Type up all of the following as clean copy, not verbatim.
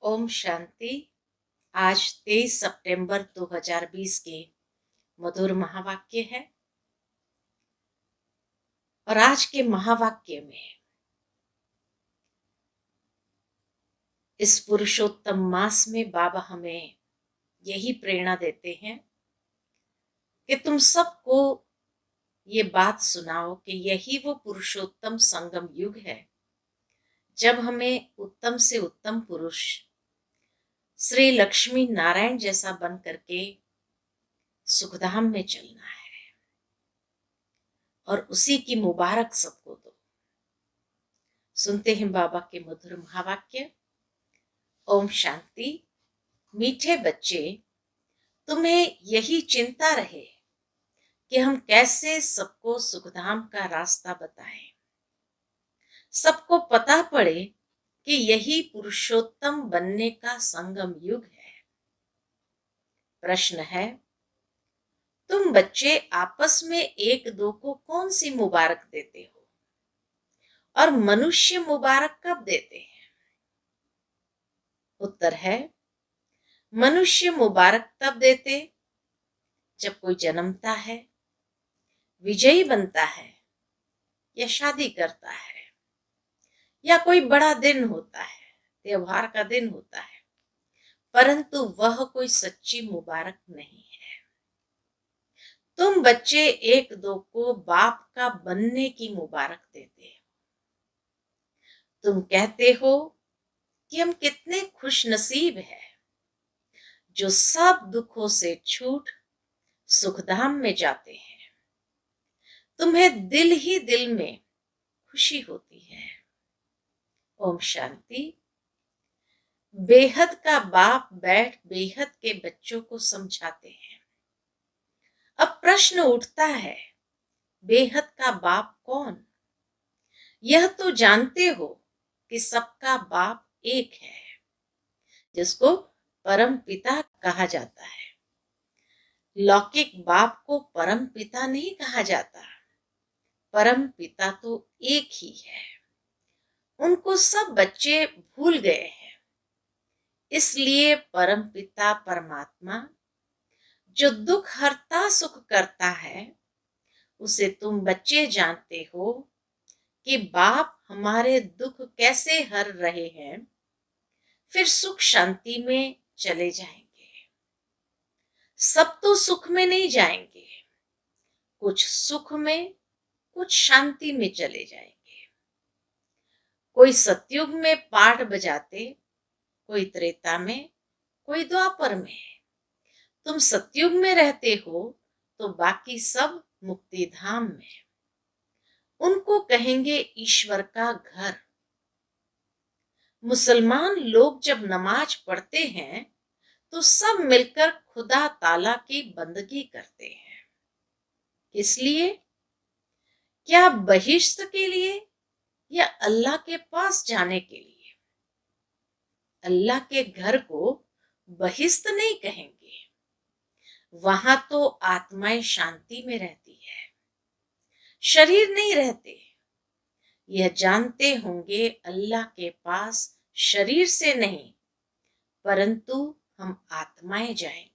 ओम शांति। आज 23 सितंबर 2020 के मधुर महावाक्य है। और आज के महावाक्य में इस पुरुषोत्तम मास में बाबा हमें यही प्रेरणा देते हैं कि तुम सबको ये बात सुनाओ कि यही वो पुरुषोत्तम संगम युग है जब हमें उत्तम से उत्तम पुरुष श्री लक्ष्मी नारायण जैसा बन करके सुखधाम में चलना है। और उसी की मुबारक सबको दो। सुनते हैं बाबा के मधुर महावाक्य। ओम शांति। मीठे बच्चे, तुम्हें यही चिंता रहे कि हम कैसे सबको सुखधाम का रास्ता बताएं। सबको पता पड़े कि यही पुरुषोत्तम बनने का संगम युग है। प्रश्न है, तुम बच्चे आपस में एक दो को कौन सी मुबारक देते हो और मनुष्य मुबारक कब देते हैं? उत्तर है, मनुष्य मुबारक तब देते जब कोई जन्मता है, विजयी बनता है या शादी करता है या कोई बड़ा दिन होता है, त्योहार का दिन होता है, परंतु वह कोई सच्ची मुबारक नहीं है। तुम बच्चे एक दो को बाप का बनने की मुबारक देते हो। तुम कहते हो कि हम कितने खुश नसीब हैं जो सब दुखों से छूट सुखधाम में जाते हैं। तुम्हें दिल ही दिल में खुशी होती है। ओम शांति। बेहद का बाप बैठ बेहद के बच्चों को समझाते हैं। अब प्रश्न उठता है, बेहद का बाप कौन? यह तो जानते हो कि सबका बाप एक है, जिसको परम पिता कहा जाता है। लौकिक बाप को परम पिता नहीं कहा जाता। परम पिता तो एक ही है। उनको सब बच्चे भूल गए हैं। इसलिए परम पिता परमात्मा जो दुख हरता सुख करता है, उसे तुम बच्चे जानते हो कि बाप हमारे दुख कैसे हर रहे हैं, फिर सुख शांति में चले जाएंगे। सब तो सुख में नहीं जाएंगे, कुछ सुख में कुछ शांति में चले जाएंगे। कोई सतयुग में पाठ बजाते, कोई त्रेता में, कोई द्वापर में। तुम सतयुग में रहते हो तो बाकी सब मुक्ति धाम में। उनको कहेंगे ईश्वर का घर। मुसलमान लोग जब नमाज पढ़ते हैं तो सब मिलकर खुदा ताला की बंदगी करते हैं। किस लिए? क्या बहिश्त के लिए या अल्लाह के पास जाने के लिए? अल्लाह के घर को बहिश्त नहीं कहेंगे। वहां तो आत्माएं शांति में रहती है, शरीर नहीं रहते। यह जानते होंगे अल्लाह के पास शरीर से नहीं, परंतु हम आत्माएं जाएंगे।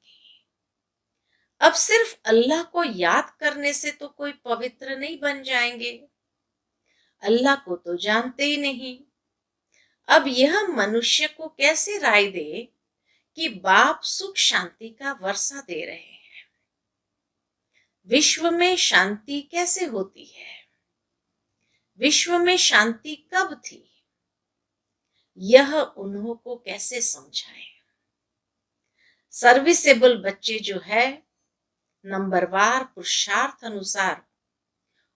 अब सिर्फ अल्लाह को याद करने से तो कोई पवित्र नहीं बन जाएंगे। अल्लाह को तो जानते ही नहीं। अब यह मनुष्य को कैसे राय दे कि बाप सुख शांति का वर्षा दे रहे हैं? विश्व में शांति कैसे होती है? विश्व में शांति कब थी? यह उन्हों को कैसे समझाएं? सर्विसेबल बच्चे जो है, नंबरवार पुरुषार्थ अनुसार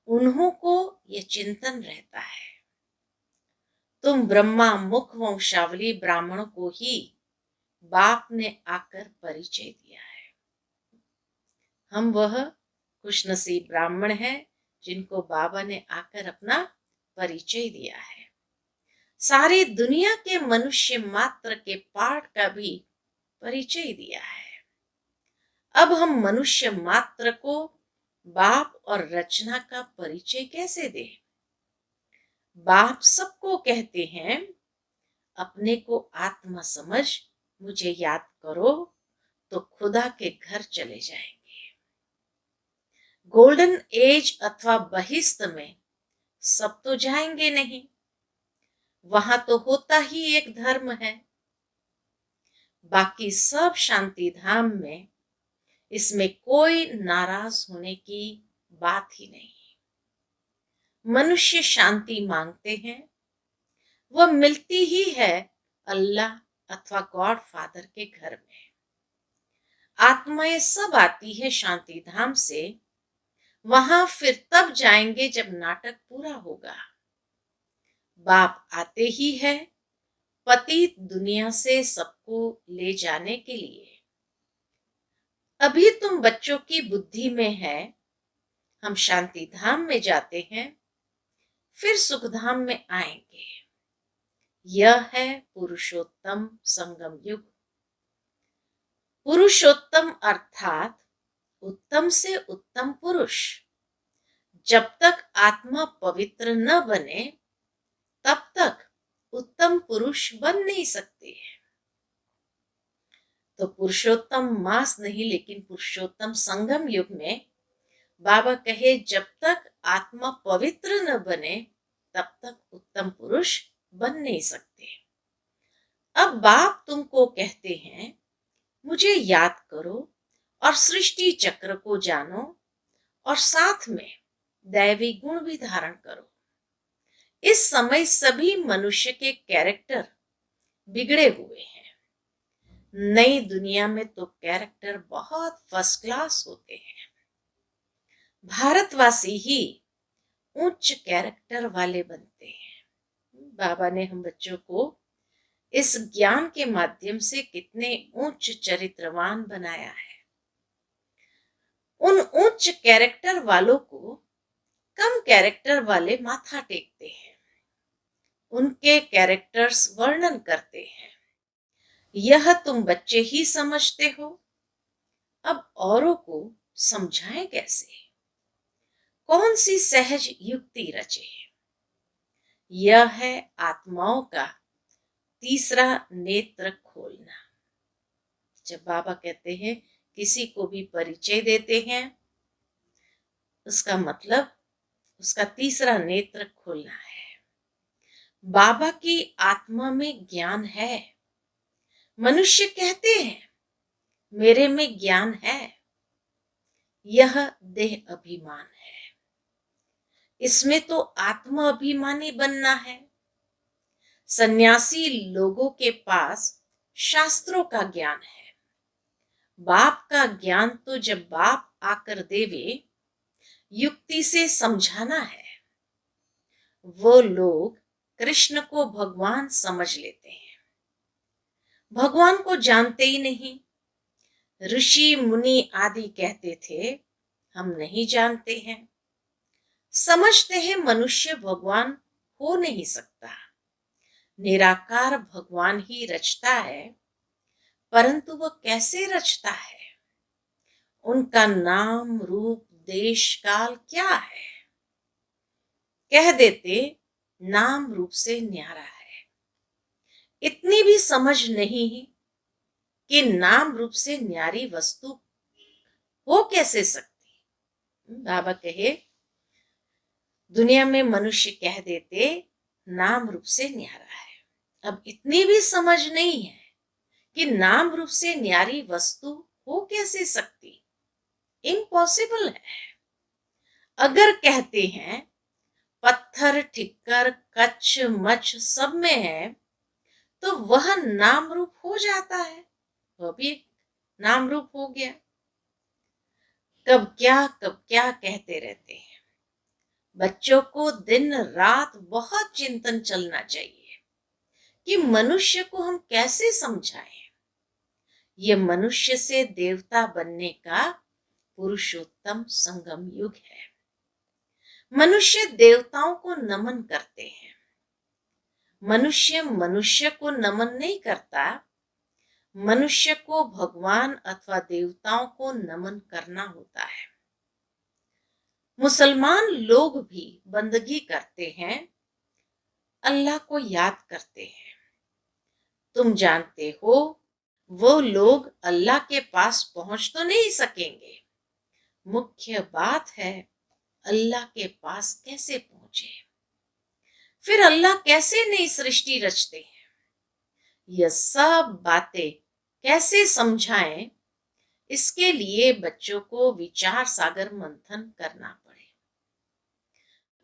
उन्हों को यह चिंतन रहता है। तुम ब्रह्मा मुख वंशावली ब्राह्मणों को ही बाप ने आकर परिचय दिया है। हम वह खुशनसीब ब्राह्मण हैं जिनको बाबा ने आकर अपना परिचय दिया है। सारी दुनिया के मनुष्य मात्र के पाठ का भी परिचय दिया है। अब हम मनुष्य मात्र को बाप और रचना का परिचय कैसे दें? बाप सबको कहते हैं, अपने को आत्मा समझ मुझे याद करो तो खुदा के घर चले जाएंगे। गोल्डन एज अथवा बहिश्त में सब तो जाएंगे नहीं, वहां तो होता ही एक धर्म है। बाकी सब शांति धाम में इसमें कोई नाराज होने की बात ही नहीं। मनुष्य शांति मांगते हैं, वह मिलती ही है अल्लाह अथवा गॉड फादर के घर में। आत्माएं सब आती है शांति धाम से, वहां फिर तब जाएंगे जब नाटक पूरा होगा। बाप आते ही है पतित दुनिया से सबको ले जाने के लिए। अभी तुम बच्चों की बुद्धि में है हम शांति धाम में जाते हैं, फिर सुखधाम में आएंगे। यह है पुरुषोत्तम संगम युग। पुरुषोत्तम अर्थात उत्तम से उत्तम पुरुष। जब तक आत्मा पवित्र न बने तब तक उत्तम पुरुष बन नहीं सकते। तो पुरुषोत्तम मास नहीं लेकिन पुरुषोत्तम संगम युग में बाबा कहे जब तक आत्मा पवित्र न बने तब तक उत्तम पुरुष बन नहीं सकते। अब बाप तुमको कहते हैं मुझे याद करो और सृष्टि चक्र को जानो और साथ में दैवी गुण भी धारण करो। इस समय सभी मनुष्य के कैरेक्टर बिगड़े हुए हैं। नई दुनिया में तो कैरेक्टर बहुत फर्स्ट क्लास होते हैं। भारतवासी ही उच्च कैरेक्टर वाले बनते हैं। बाबा ने हम बच्चों को इस ज्ञान के माध्यम से कितने उच्च चरित्रवान बनाया है। उन उच्च कैरेक्टर वालों को कम कैरेक्टर वाले माथा टेकते हैं, उनके कैरेक्टर्स वर्णन करते हैं। यह तुम बच्चे ही समझते हो, अब औरों को समझाएं कैसे? कौन सी सहज युक्ति रचे? यह है आत्माओं का तीसरा नेत्र खोलना। जब बाबा कहते हैं किसी को भी परिचय देते हैं, उसका मतलब उसका तीसरा नेत्र खोलना है। बाबा की आत्मा में ज्ञान है। मनुष्य कहते हैं मेरे में ज्ञान है, यह देह अभिमान है। इसमें तो आत्मा अभिमानी बनना है। सन्यासी लोगों के पास शास्त्रों का ज्ञान है। बाप का ज्ञान तो जब बाप आकर देवे युक्ति से समझाना है। वो लोग कृष्ण को भगवान समझ लेते हैं, भगवान को जानते ही नहीं। ऋषि मुनि आदि कहते थे हम नहीं जानते हैं। समझते हैं मनुष्य भगवान हो नहीं सकता, निराकार भगवान ही रचता है। परंतु वह कैसे रचता है? उनका नाम रूप देश काल क्या है? कह देते नाम रूप से न्यारा है। इतनी भी समझ नहीं कि नाम रूप से न्यारी वस्तु हो कैसे सकती। बाबा कहे दुनिया में मनुष्य कह देते नाम रूप से न्यारा है। अब इतनी भी समझ नहीं है कि नाम रूप से न्यारी वस्तु हो कैसे सकती, इम्पॉसिबल है। अगर कहते हैं पत्थर ठिक्कर कच्छ मच्छ सब में है तो वह नाम रूप हो जाता है, वह भी एक नाम रूप हो गया। कब क्या कहते रहते हैं। बच्चों को दिन रात बहुत चिंतन चलना चाहिए कि मनुष्य को हम कैसे समझाएं। ये मनुष्य से देवता बनने का पुरुषोत्तम संगम युग है। मनुष्य देवताओं को नमन करते हैं। मनुष्य मनुष्य को नमन नहीं करता, मनुष्य को भगवान अथवा देवताओं को नमन करना होता है। मुसलमान लोग भी बंदगी करते हैं, अल्लाह को याद करते हैं। तुम जानते हो वो लोग अल्लाह के पास पहुंच तो नहीं सकेंगे। मुख्य बात है अल्लाह के पास कैसे पहुंचे, फिर अल्लाह कैसे नई सृष्टि रचते हैं, यह सब बातें कैसे समझाएं, इसके लिए बच्चों को विचार सागर मंथन करना पड़े।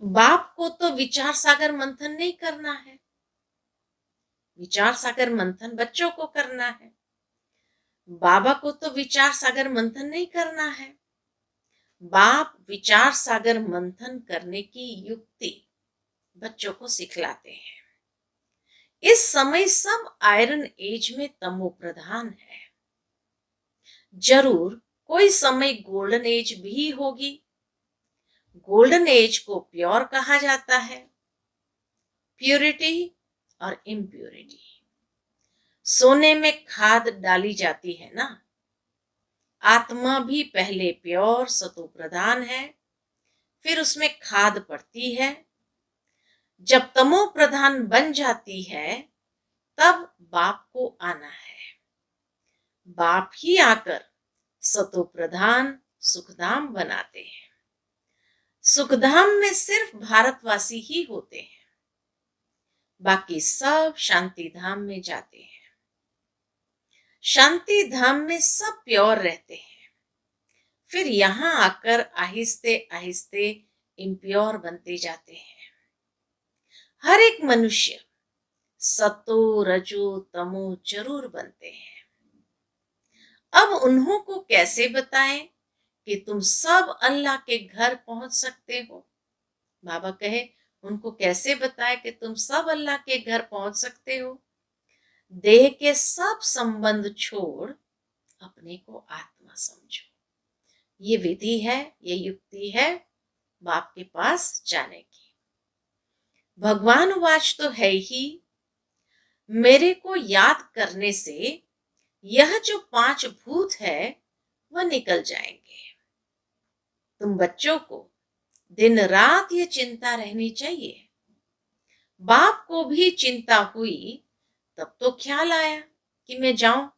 बाप को तो विचार सागर मंथन नहीं करना है, विचार सागर मंथन बच्चों को करना है। बाबा को तो विचार सागर मंथन नहीं करना है। बाप विचार सागर मंथन करने की युक्ति बच्चों को सिखलाते हैं। इस समय सब आयरन एज में तमो प्रधान है। जरूर कोई समय गोल्डन एज भी होगी। गोल्डन एज को प्योर कहा जाता है, प्योरिटी और इम्प्योरिटी। सोने में खाद डाली जाती है ना, आत्मा भी पहले प्योर सतो प्रधान है, फिर उसमें खाद पड़ती है। जब तमो प्रधान बन जाती है तब बाप को आना है। बाप ही आकर सतो प्रधान सुखधाम बनाते हैं। सुखधाम में सिर्फ भारतवासी ही होते हैं, बाकी सब शांति धाम में जाते हैं। शांति धाम में सब प्योर रहते हैं, फिर यहां आकर आहिस्ते आहिस्ते इम्प्योर बनते जाते हैं। हर एक मनुष्य सतो रजो तमो जरूर बनते हैं। अब उन्हों को कैसे बताएं कि तुम सब अल्लाह के घर पहुंच सकते हो। बाबा कहे उनको कैसे बताए कि तुम सब अल्लाह के घर पहुंच सकते हो। देह के सब संबंध छोड़ अपने को आत्मा समझो। ये विधि है, ये युक्ति है बाप के पास जाने की। भगवान वाच तो है ही, मेरे को याद करने से यह जो 5 भूत है वह निकल जाएंगे। तुम बच्चों को दिन रात ये चिंता रहनी चाहिए। बाप को भी चिंता हुई तब तो ख्याल आया कि मैं जाऊं,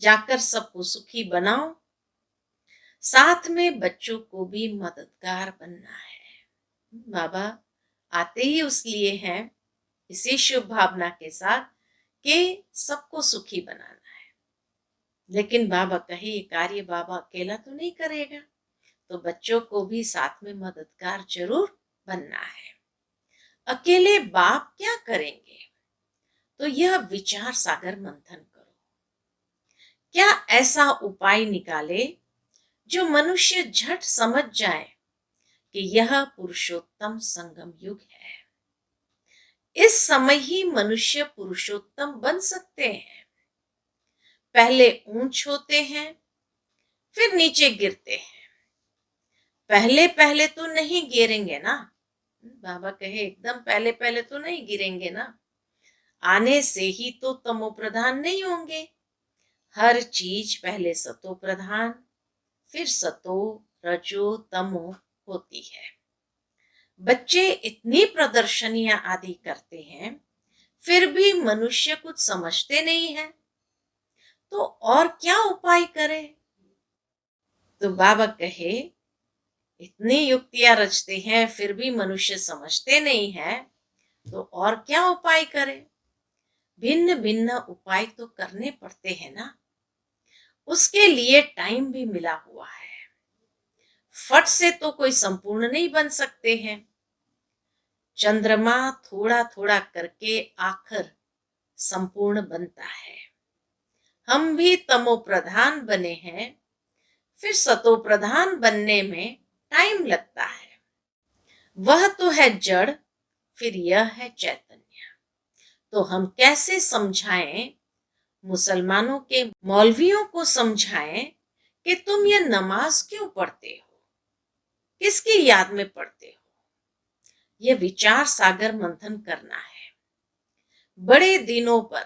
जाकर सबको सुखी बनाऊं, साथ में बच्चों को भी मददगार बनना है। बाबा आते ही उस लिए हैं, इसी शुभ भावना के साथ कि सबको सुखी बनाना है। लेकिन बाबा कहे ये कार्य बाबा अकेला तो नहीं करेगा, तो बच्चों को भी साथ में मददगार जरूर बनना है। अकेले बाप क्या करेंगे, तो यह विचार सागर मंथन करो। क्या ऐसा उपाय निकाले जो मनुष्य झट समझ जाए कि यह पुरुषोत्तम संगम युग है। इस समय ही मनुष्य पुरुषोत्तम बन सकते हैं। पहले ऊंच होते हैं, फिर नीचे गिरते हैं। पहले पहले तो नहीं गिरेंगे ना। बाबा कहे एकदम पहले पहले तो नहीं गिरेंगे ना। आने से ही तो तमो प्रधान नहीं होंगे। हर चीज पहले सतो प्रधान, फिर सतो रजो तमो होती है। बच्चे इतनी प्रदर्शनियां आदि करते हैं, फिर भी मनुष्य कुछ समझते नहीं है, तो और क्या उपाय करे। तो बाबा कहे इतनी युक्तियां रचते हैं फिर भी मनुष्य समझते नहीं है, तो और क्या उपाय करे। भिन्न भिन्न उपाय तो करने पड़ते हैं ना, उसके लिए टाइम भी मिला हुआ है। फट से तो कोई संपूर्ण नहीं बन सकते हैं। चंद्रमा थोड़ा थोड़ा करके आखिर संपूर्ण बनता है। हम भी तमो प्रधान बने हैं, फिर सतो प्रधान बनने में टाइम लगता है। वह तो है जड़, फिर यह है चैतन्य। तो हम कैसे समझाएं, मुसलमानों के मौलवियों को समझाएं कि तुम ये नमाज क्यों पढ़ते हो, किसकी याद में पढ़ते हो। यह विचार सागर मंथन करना है। बड़े दिनों पर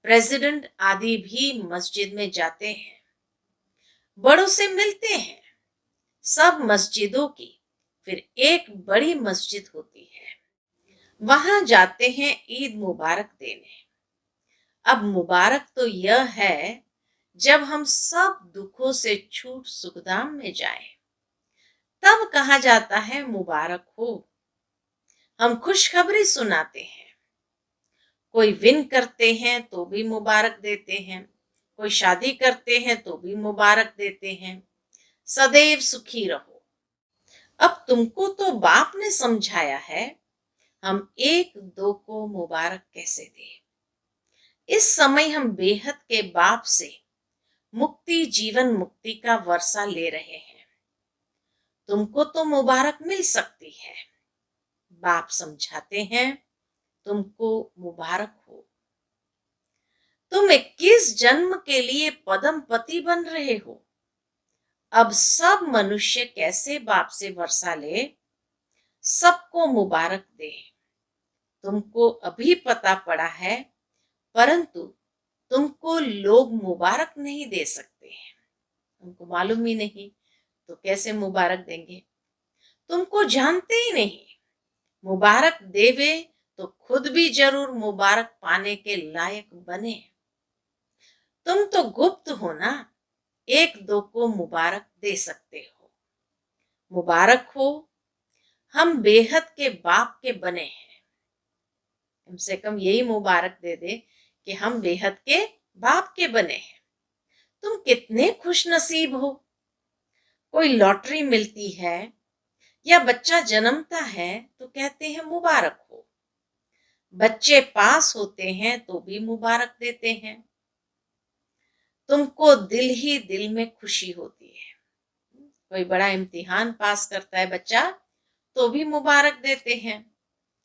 प्रेसिडेंट आदि भी मस्जिद में जाते हैं, बड़ों से मिलते हैं। सब मस्जिदों की फिर एक बड़ी मस्जिद होती है, वहां जाते हैं ईद मुबारक देने। अब मुबारक तो यह है जब हम सब दुखों से छूट सुखधाम में जाएं, तब कहा जाता है मुबारक हो। हम खुशखबरी सुनाते हैं, कोई विन करते हैं तो भी मुबारक देते हैं, कोई शादी करते हैं तो भी मुबारक देते हैं, सदैव सुखी रहो। अब तुमको तो बाप ने समझाया है, हम एक दो को मुबारक कैसे दें। इस समय हम बेहद के बाप से मुक्ति, जीवन मुक्ति का वर्षा ले रहे हैं। तुमको तो मुबारक मिल सकती है। बाप समझाते हैं, तुमको मुबारक हो। तुम 21 जन्म के लिए पद्मपति बन रहे हो। अब सब मनुष्य कैसे बाप से वर्षा ले, सबको मुबारक दे। तुमको अभी पता पड़ा है, परंतु तुमको लोग मुबारक नहीं दे सकते हैं। उनको मालूम ही नहीं, तो कैसे मुबारक देंगे। तुमको जानते ही नहीं, मुबारक देवे तो खुद भी जरूर मुबारक पाने के लायक बने। तुम तो गुप्त हो ना, एक दो को मुबारक दे सकते हो। मुबारक हो, हम बेहद के बाप के बने हैं। कम से कम यही मुबारक दे दे कि हम बेहद के बाप के बने हैं। तुम कितने खुश नसीब हो। कोई लॉटरी मिलती है या बच्चा जन्मता है तो कहते हैं मुबारक हो। बच्चे पास होते हैं तो भी मुबारक देते हैं। तुमको दिल ही दिल में खुशी होती है। कोई बड़ा इम्तिहान पास करता है बच्चा तो भी मुबारक देते हैं,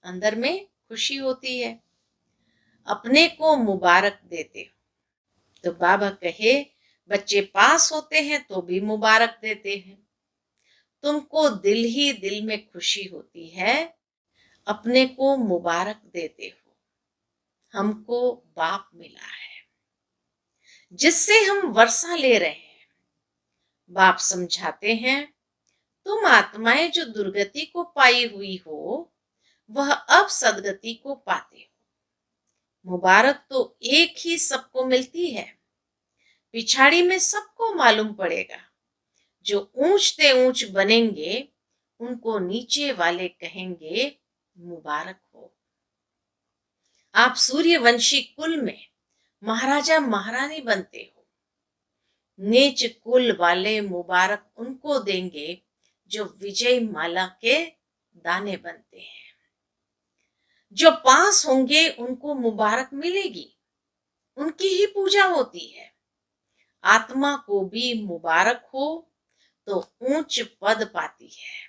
अंदर में खुशी होती है। अपने को मुबारक देते हो। तो बाबा कहे, बच्चे पास होते हैं तो भी मुबारक देते हैं। तुमको दिल ही दिल में खुशी होती है, अपने को मुबारक देते हो। हमको बाप मिला है जिससे हम वर्षा ले रहे हैं। बाप समझाते हैं, तुम आत्माएं जो दुर्गति को पाई हुई हो, वह अब सदगति को पाते हो। मुबारक तो एक ही सबको मिलती है, पिछाड़ी में सबको मालूम पड़ेगा। जो ऊंचते ऊंच बनेंगे उनको नीचे वाले कहेंगे मुबारक हो। आप सूर्यवंशी कुल में महाराजा महारानी बनते हो। नीच कुल वाले मुबारक उनको देंगे जो विजय माला के दाने बनते हैं। जो पास होंगे उनको मुबारक मिलेगी, उनकी ही पूजा होती है। आत्मा को भी मुबारक हो तो ऊंच पद पाती है।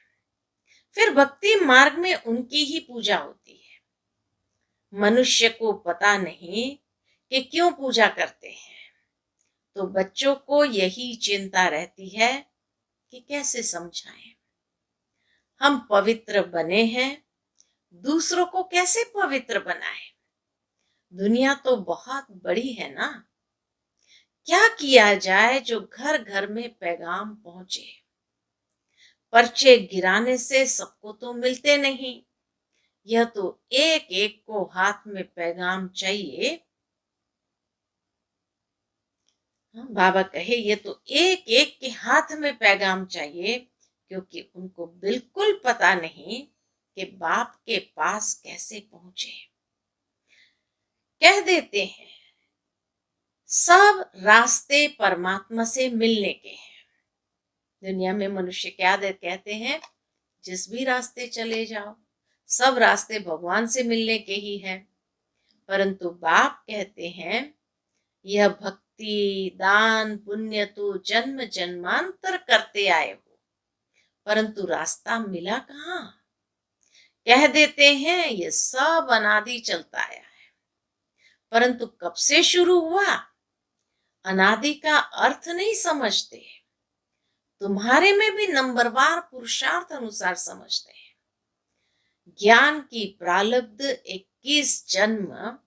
फिर भक्ति मार्ग में उनकी ही पूजा होती है। मनुष्य को पता नहीं कि क्यों पूजा करते हैं, तो बच्चों को यही चिंता रहती है कि कैसे समझाएं। हम पवित्र बने हैं, दूसरों को कैसे पवित्र बनाएं। दुनिया तो बहुत बड़ी है ना, क्या किया जाए जो घर घर में पैगाम पहुंचे। पर्चे गिराने से सबको तो मिलते नहीं, यह तो एक एक को हाथ में पैगाम चाहिए। बाबा कहे, ये तो एक एक के हाथ में पैगाम चाहिए, क्योंकि उनको बिल्कुल पता नहीं कि बाप के पास कैसे पहुंचे। कह देते हैं सब रास्ते परमात्मा से मिलने के हैं। दुनिया में मनुष्य क्या कहते हैं, जिस भी रास्ते चले जाओ सब रास्ते भगवान से मिलने के ही हैं। परंतु बाप कहते हैं, यह भक्ति दान पुण्य तो जन्म जन्मांतर करते आए हो, परंतु रास्ता मिला कहाँ। कह देते हैं ये सब अनादि चलता आया है, परंतु कब से शुरू हुआ, अनादि का अर्थ नहीं समझते। तुम्हारे में भी नंबरवार पुरुषार्थ अनुसार समझते हैं। ज्ञान की प्रारब्ध 21 जन्म,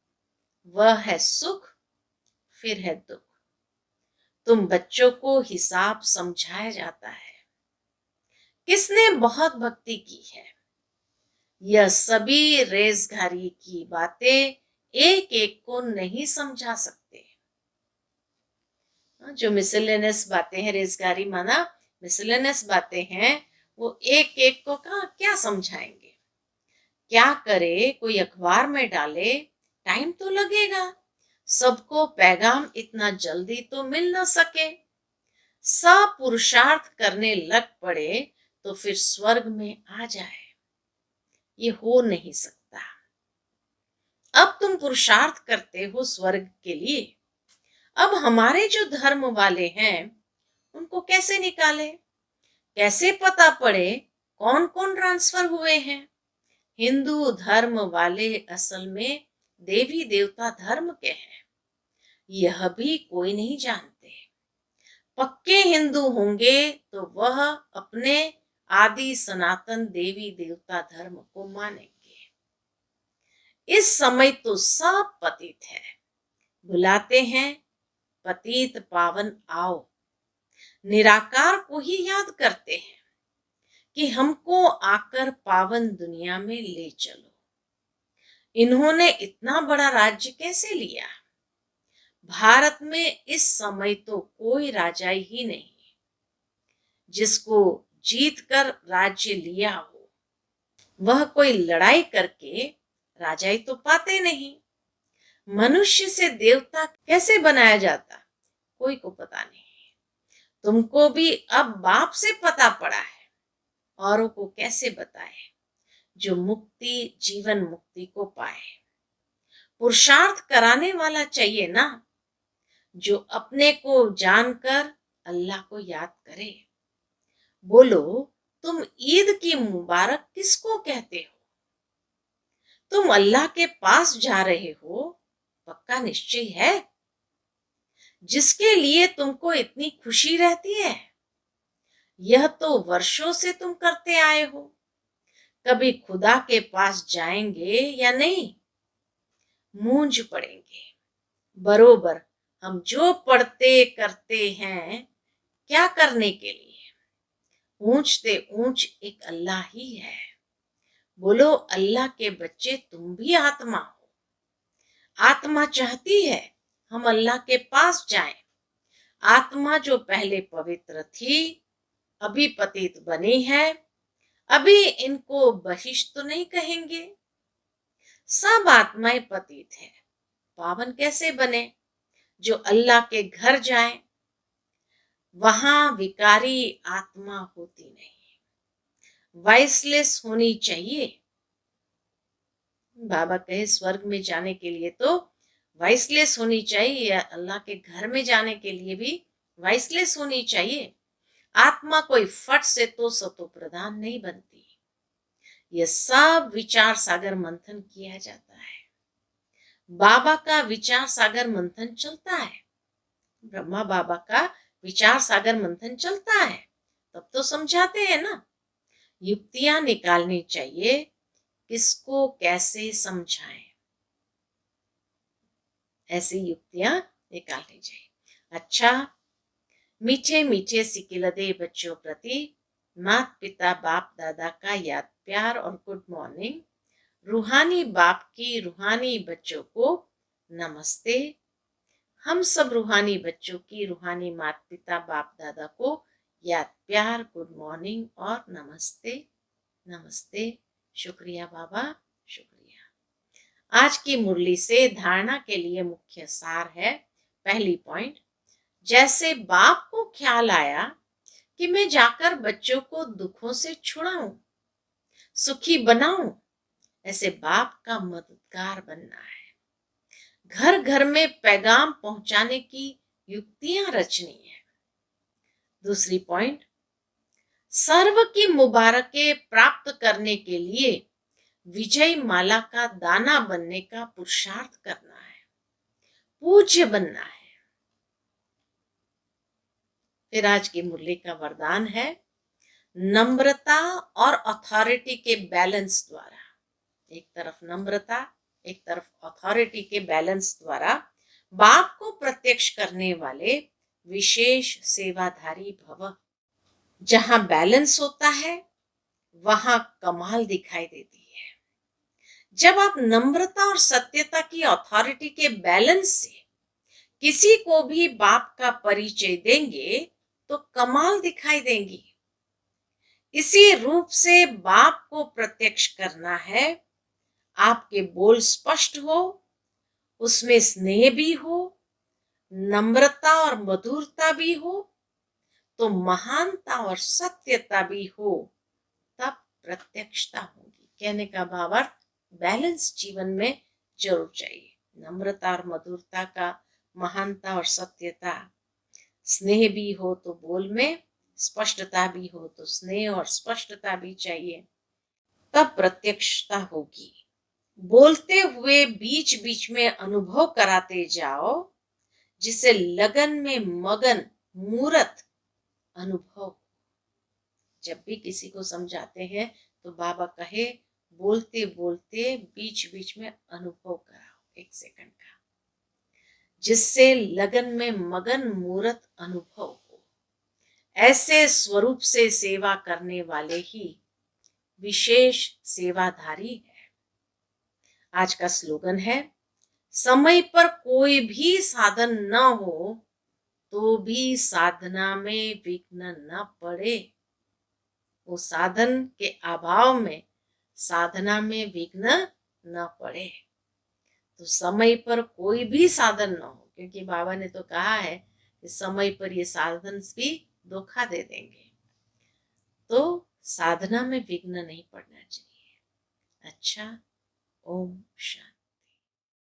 वह है सुख फिर है दुख। तुम बच्चों को हिसाब समझाया जाता है, किसने बहुत भक्ति की है। यह सभी रेजगारी की बातें एक एक को नहीं समझा सकते। जो मिसलेनियस बातें हैं, रेजगारी माना मिसलेनियस बातें हैं, वो एक एक को क्या समझाएंगे। क्या करे, कोई अखबार में डाले, टाइम तो लगेगा, सबको पैगाम इतना जल्दी तो मिल ना सके। सब पुरुषार्थ करने लग पड़े तो फिर स्वर्ग में आ जाए, ये हो नहीं सकता। अब तुम पुरुषार्थ करते हो स्वर्ग के लिए, अब हमारे जो धर्म वाले हैं उनको कैसे निकाले, कैसे पता पड़े कौन कौन ट्रांसफर हुए हैं। हिंदू धर्म वाले असल में देवी देवता धर्म के हैं, यह भी कोई नहीं जानते। पक्के हिंदू होंगे तो वह अपने आदि सनातन देवी देवता धर्म को मानेंगे। इस समय तो सब पतित है, बुलाते हैं पतित पावन आओ, निराकार को ही याद करते हैं कि हमको आकर पावन दुनिया में ले चलो। इन्होंने इतना बड़ा राज्य कैसे लिया। भारत में इस समय तो कोई राजा ही नहीं जिसको जीत कर राज्य लिया हो। वह कोई लड़ाई करके राजाई तो पाते नहीं। मनुष्य से देवता कैसे बनाया जाता, कोई को पता नहीं। तुमको भी अब बाप से पता पड़ा है, औरों को कैसे बताए जो मुक्ति, जीवन मुक्ति को पाए। पुरुषार्थ कराने वाला चाहिए ना, जो अपने को जानकर अल्लाह को याद करे। बोलो, तुम ईद की मुबारक किसको कहते हो। तुम अल्लाह के पास जा रहे हो, पक्का निश्चय है। जिसके लिए तुमको इतनी खुशी रहती है, यह तो वर्षों से तुम करते आए हो। कभी खुदा के पास जाएंगे या नहीं, मूंझ पड़ेंगे। बरोबर हम जो पढ़ते करते हैं, क्या करने के लिए, ऊंचते ऊंच एक अल्लाह ही है। बोलो, अल्लाह के बच्चे तुम भी आत्मा हो। आत्मा चाहती है हम अल्लाह के पास जाएं। आत्मा जो पहले पवित्र थी, अभी पतित बनी है, अभी इनको बहिष्ठ तो नहीं कहेंगे। सब आत्माएं पतित है, पावन कैसे बने। जो अल्लाह के घर जाए, वहां विकारी आत्मा होती नहीं, वाइसलेस होनी चाहिए। बाबा कहे स्वर्ग में जाने के लिए तो वाइसलेस होनी चाहिए, या अल्लाह के घर में जाने के लिए भी वाइसलेस होनी चाहिए। आत्मा कोई फट से तो सतो प्रधान नहीं बनती। यह सब विचार सागर मंथन किया जाता है। बाबा का विचार सागर मंथन चलता है, ब्रह्मा बाबा का विचार सागर मंथन चलता है, तब तो समझाते हैं ना। युक्तियां निकालनी चाहिए, किसको कैसे समझाएं, ऐसी युक्तियां निकालनी चाहिए। अच्छा, मीठे मीठे सिकिलदे बच्चों प्रति माता पिता बाप दादा का याद प्यार और गुड मॉर्निंग। रूहानी बाप की रूहानी बच्चों को नमस्ते। हम सब रूहानी बच्चों की रूहानी माता पिता बाप दादा को याद प्यार, गुड मॉर्निंग और नमस्ते। नमस्ते, शुक्रिया बाबा, शुक्रिया। आज की मुरली से धारणा के लिए मुख्य सार है। पहली पॉइंट, जैसे बाप को ख्याल आया कि मैं जाकर बच्चों को दुखों से छुड़ाऊं, सुखी बनाऊं, ऐसे बाप का मददगार बनना है। घर घर में पैगाम पहुंचाने की युक्तियां रचनी है। दूसरी पॉइंट, सर्व की मुबारकें प्राप्त करने के लिए विजय माला का दाना बनने का पुरुषार्थ करना है, पूज्य बनना है। फिर आज की मुरली का वरदान है, नम्रता और अथॉरिटी के बैलेंस द्वारा, एक तरफ नम्रता, एक तरफ अथॉरिटी के बैलेंस द्वारा बाप को प्रत्यक्ष करने वाले विशेष सेवाधारी भव। जहां बैलेंस होता है, वहां कमाल दिखाई देती है। जब आप नम्रता और सत्यता की अथॉरिटी के बैलेंस से किसी को भी बाप का परिचय देंगे तो कमाल दिखाई देंगी। इसी रूप से बाप को प्रत्यक्ष करना है। आपके बोल स्पष्ट हो, उसमें स्नेह भी हो, नम्रता और मधुरता भी हो, तो महानता और सत्यता भी हो, तब प्रत्यक्षता होगी। कहने का भावार्थ बैलेंस जीवन में जरूर चाहिए। नम्रता और मधुरता का, महानता और सत्यता, स्नेह भी हो तो बोल में, स्पष्टता भी हो तो स्नेह और स्पष्टता भी चाहिए, तब प्रत्यक्षता होगी। बोलते हुए बीच बीच में अनुभव कराते जाओ, जिसे लगन में मगन मूर्त अनुभव। जब भी किसी को समझाते हैं तो बाबा कहे बोलते बोलते बीच बीच में अनुभव कराओ 1 सेकंड का, जिससे लगन में मगन मूर्त अनुभव हो। ऐसे स्वरूप से सेवा करने वाले ही विशेष सेवाधारी है। आज का स्लोगन है, समय पर कोई भी साधन न हो तो भी साधना में विघ्न न पड़े। वो साधन के अभाव में साधना में विघ्न न पड़े। तो समय पर कोई भी साधन न हो, क्योंकि बाबा ने तो कहा है कि समय पर ये साधन भी धोखा दे देंगे, तो साधना में विघ्न नहीं पड़ना चाहिए। अच्छा, ओम शांति।